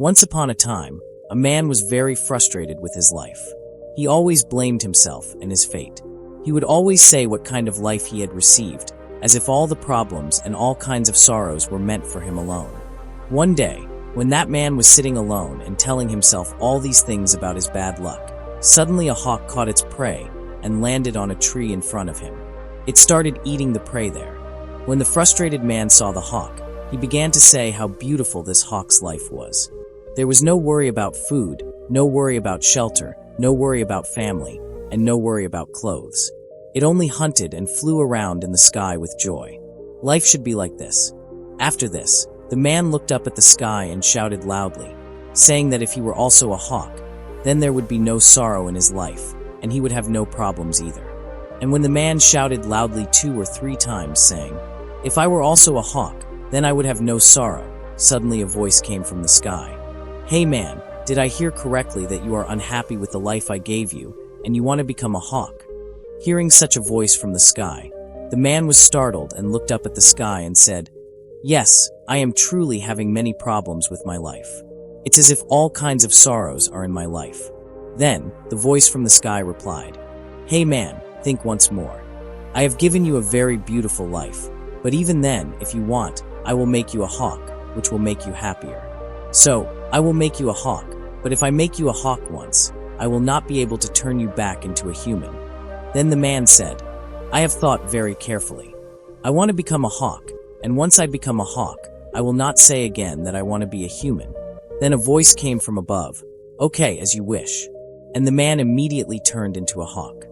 Once upon a time, a man was very frustrated with his life. He always blamed himself and his fate. He would always say what kind of life he had received, as if all the problems and all kinds of sorrows were meant for him alone. One day, when that man was sitting alone and telling himself all these things about his bad luck, suddenly a hawk caught its prey and landed on a tree in front of him. It started eating the prey there. When the frustrated man saw the hawk, he began to say how beautiful this hawk's life was. There was no worry about food, no worry about shelter, no worry about family, and no worry about clothes. It only hunted and flew around in the sky with joy. Life should be like this. After this, the man looked up at the sky and shouted loudly, saying that if he were also a hawk, then there would be no sorrow in his life, and he would have no problems either. And when the man shouted loudly 2 or 3 times, saying, "If I were also a hawk, then I would have no sorrow," suddenly a voice came from the sky. "Hey man, did I hear correctly that you are unhappy with the life I gave you, and you want to become a hawk?" Hearing such a voice from the sky, the man was startled and looked up at the sky and said, "Yes, I am truly having many problems with my life. It's as if all kinds of sorrows are in my life." Then, the voice from the sky replied, "Hey man, think once more. I have given you a very beautiful life, but even then, if you want, I will make you a hawk, which will make you happier. So, I will make you a hawk, but if I make you a hawk once, I will not be able to turn you back into a human." Then the man said, "I have thought very carefully. I want to become a hawk, and once I become a hawk, I will not say again that I want to be a human." Then a voice came from above, "Okay, as you wish." And the man immediately turned into a hawk.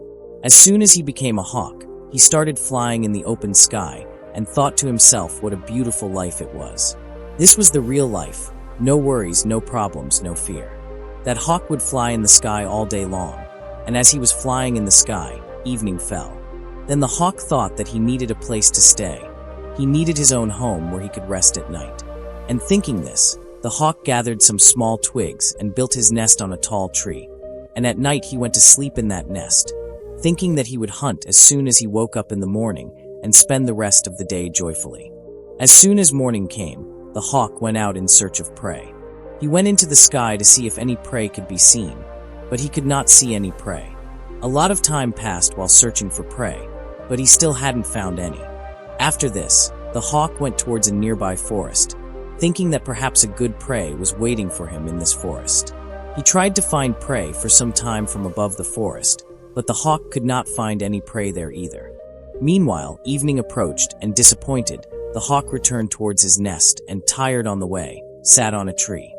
As soon as he became a hawk, he started flying in the open sky and thought to himself what a beautiful life it was. This was the real life. No worries, no problems, no fear. That hawk would fly in the sky all day long, and as he was flying in the sky, evening fell. Then the hawk thought that he needed a place to stay. He needed his own home where he could rest at night. And thinking this, the hawk gathered some small twigs and built his nest on a tall tree. And at night he went to sleep in that nest, thinking that he would hunt as soon as he woke up in the morning and spend the rest of the day joyfully. As soon as morning came, the hawk went out in search of prey. He went into the sky to see if any prey could be seen, but he could not see any prey. A lot of time passed while searching for prey, but he still hadn't found any. After this, the hawk went towards a nearby forest, thinking that perhaps a good prey was waiting for him in this forest. He tried to find prey for some time from above the forest, but the hawk could not find any prey there either. Meanwhile, evening approached, and disappointed, the hawk returned towards his nest and, tired on the way, sat on a tree.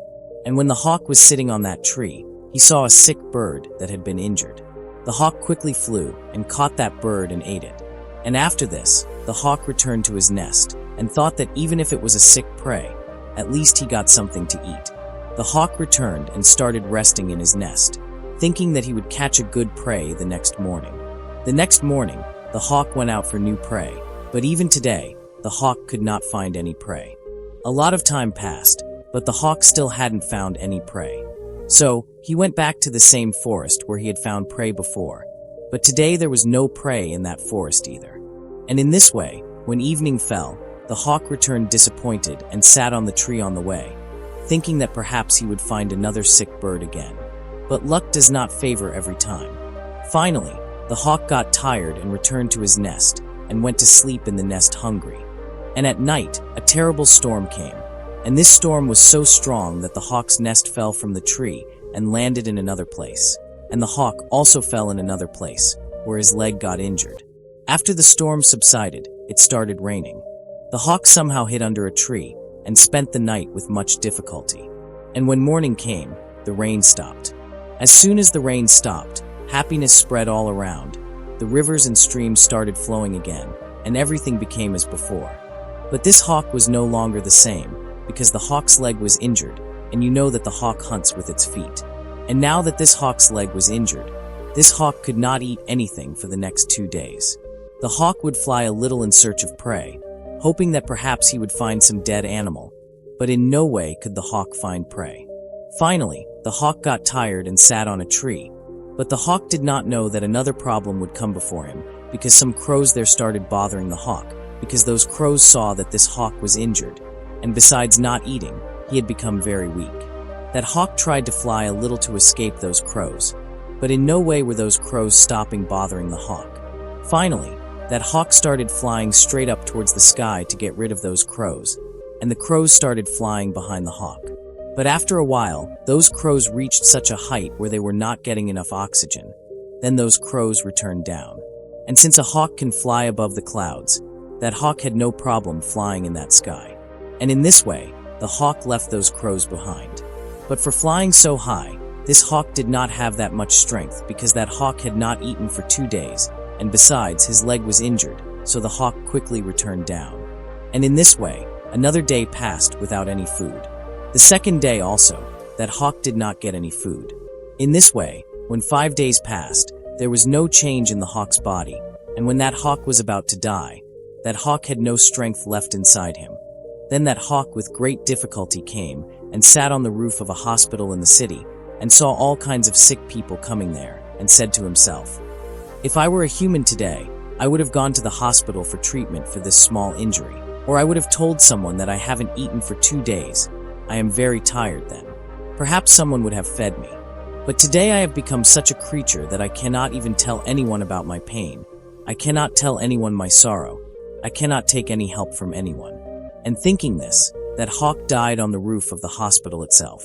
And when the hawk was sitting on that tree, he saw a sick bird that had been injured. The hawk quickly flew and caught that bird and ate it. And after this, the hawk returned to his nest and thought that even if it was a sick prey, at least he got something to eat. The hawk returned and started resting in his nest, thinking that he would catch a good prey the next morning. The next morning, the hawk went out for new prey, but even today, the hawk could not find any prey. A lot of time passed, but the hawk still hadn't found any prey. So, he went back to the same forest where he had found prey before, but today there was no prey in that forest either. And in this way, when evening fell, the hawk returned disappointed and sat on the tree on the way, thinking that perhaps he would find another sick bird again. But luck does not favor every time. Finally, the hawk got tired and returned to his nest and went to sleep in the nest hungry. And at night, a terrible storm came, and this storm was so strong that the hawk's nest fell from the tree and landed in another place. And the hawk also fell in another place, where his leg got injured. After the storm subsided, it started raining. The hawk somehow hid under a tree and spent the night with much difficulty. And when morning came, the rain stopped. As soon as the rain stopped, happiness spread all around. The rivers and streams started flowing again, and everything became as before. But this hawk was no longer the same, because the hawk's leg was injured, and you know that the hawk hunts with its feet. And now that this hawk's leg was injured, this hawk could not eat anything for the next 2 days. The hawk would fly a little in search of prey, hoping that perhaps he would find some dead animal, but in no way could the hawk find prey. Finally, the hawk got tired and sat on a tree, but the hawk did not know that another problem would come before him, because some crows there started bothering the hawk, because those crows saw that this hawk was injured, and besides not eating, he had become very weak. That hawk tried to fly a little to escape those crows, but in no way were those crows stopping bothering the hawk. Finally, that hawk started flying straight up towards the sky to get rid of those crows, and the crows started flying behind the hawk. But after a while, those crows reached such a height where they were not getting enough oxygen. Then those crows returned down. And since a hawk can fly above the clouds, that hawk had no problem flying in that sky. And in this way, the hawk left those crows behind. But for flying so high, this hawk did not have that much strength because that hawk had not eaten for 2 days, and besides, his leg was injured, so the hawk quickly returned down. And in this way, another day passed without any food. The second day also, that hawk did not get any food. In this way, when 5 days passed, there was no change in the hawk's body, and when that hawk was about to die, that hawk had no strength left inside him. Then that hawk with great difficulty came and sat on the roof of a hospital in the city and saw all kinds of sick people coming there and said to himself, "If I were a human today, I would have gone to the hospital for treatment for this small injury, or I would have told someone that I haven't eaten for 2 days. I am very tired then. Perhaps someone would have fed me. But today I have become such a creature that I cannot even tell anyone about my pain. I cannot tell anyone my sorrow. I cannot take any help from anyone." And thinking this, that hawk died on the roof of the hospital itself.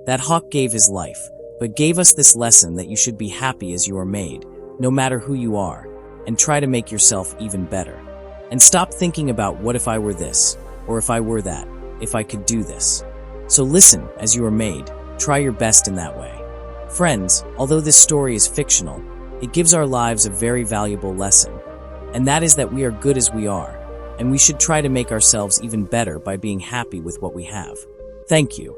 That hawk gave his life, but gave us this lesson that you should be happy as you are made, no matter who you are, and try to make yourself even better. And stop thinking about what if I were this, or if I were that, if I could do this. So listen, as you are made, try your best in that way. Friends, although this story is fictional, it gives our lives a very valuable lesson, and that is that we are good as we are, and we should try to make ourselves even better by being happy with what we have. Thank you.